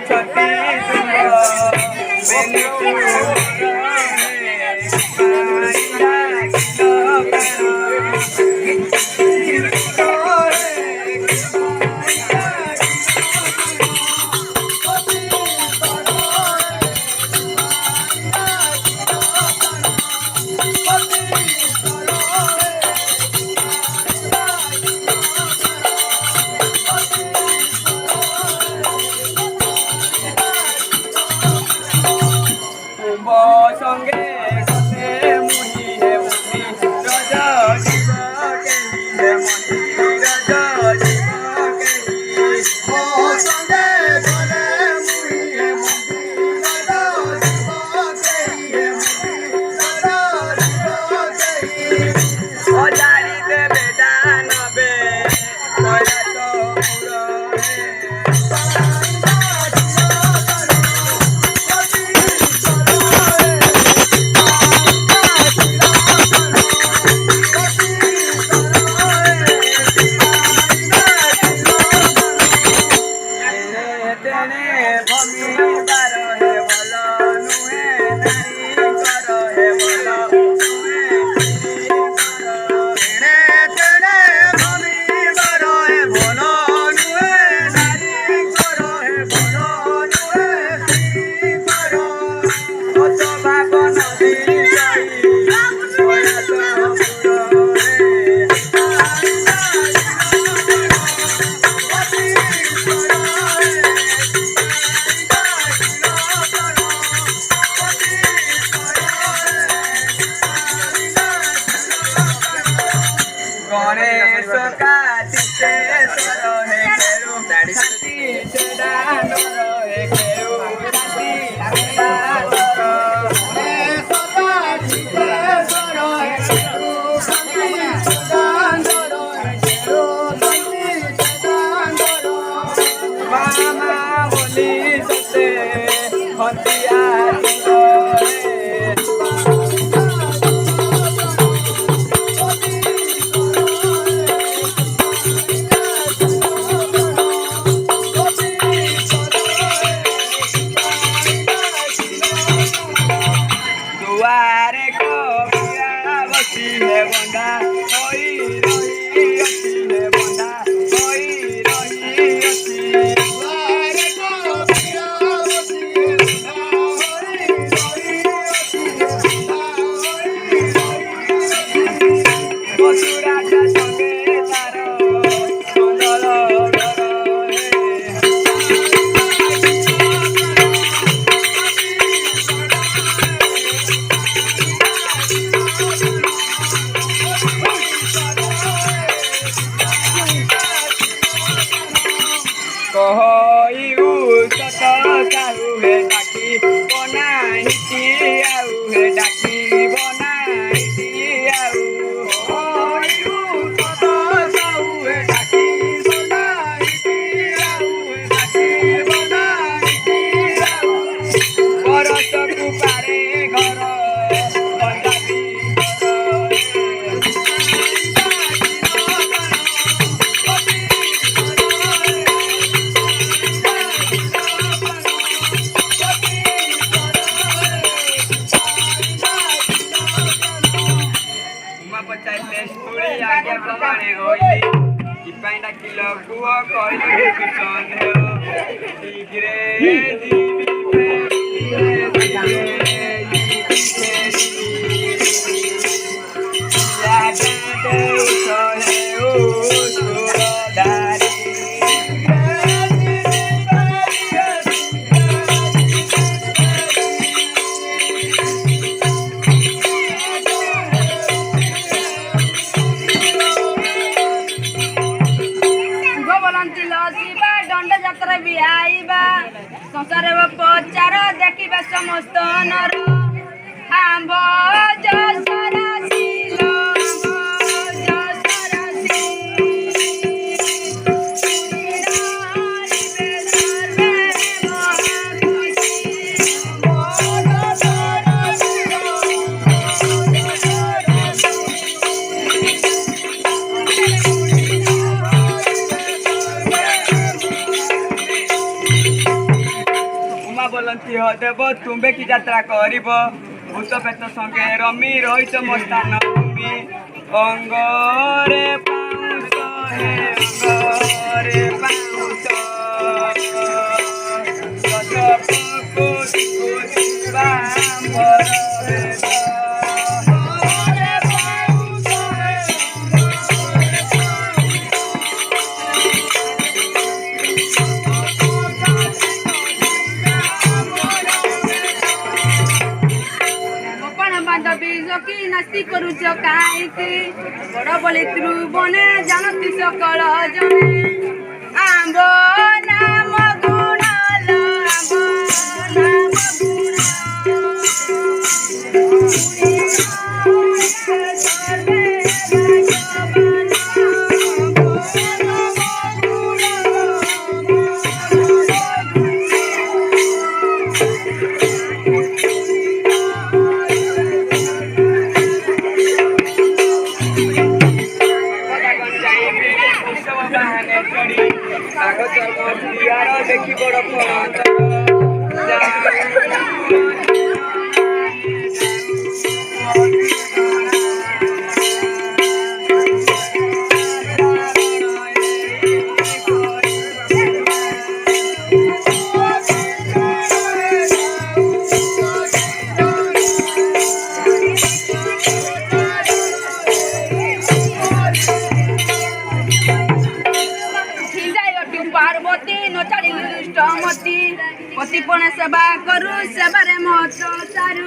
छती সঙ্গে गणेश कार्तिकेश्वर हे खेरू छाती छेदानर हे खेरू छाती छेदानर गणेश कार्तिकेश्वर हे खेरू छाती छेदानर हे खेरू छाती छेदानर मामा बोली सते हतिया दुआरे को बिया बसी है बंदा कोई रही अच्छी है बंदा कोई रही अच्छी दुआरे को बिया बसी है बंदा कोई रही अच्छी है बंदा बसुरा का संगे तारो सुंदर कहू सत काहू हे डाकी बनाई आऊ हे डाकी बनाई आऊ कहू सत काहू हे डाकी बनाई आऊ हे डाकी बनाई आऊ परस कुपारे घर बंदाबी आज्ञा प्रमाणे होई इपाइना किलो कुओ कहली किशन हो शीघ्रे जीवी संसार पचार देखा समस्त नर आंब महा बोलती हो देव तुम्बे की यात्रा करिब भूत पेत संगे रमी रहित मस्तान भूमि अंगरे पाउस हे अंगरे पाउस सजपको दिवा नास्ती करूच काईकी बड़ बोले त्रुबने जानती सकल जने आंब नाम गुण लो आंब नाम गुण देखी बड़ पतिपण सेवा करू सेवारे मत सारू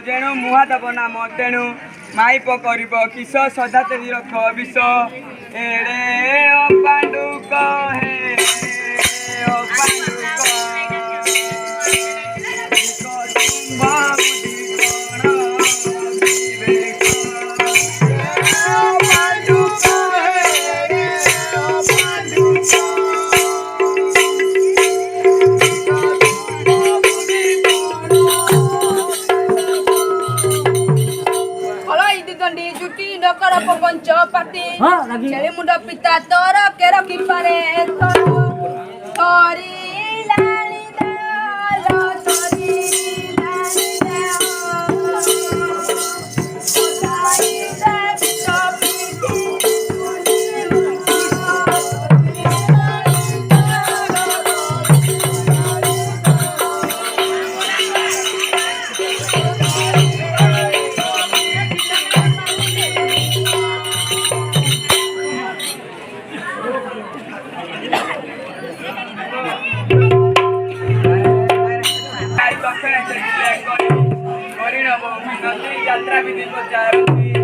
जेणु मुहादेव नाम तेणु माइप कर किस सदा तेरी रख विष एड़े अपाण्डुक हे पंचपाती छेली मुंड पिता तोर के रखी पारे तोरी लाली दालो तोरी लाली यात्रा विधि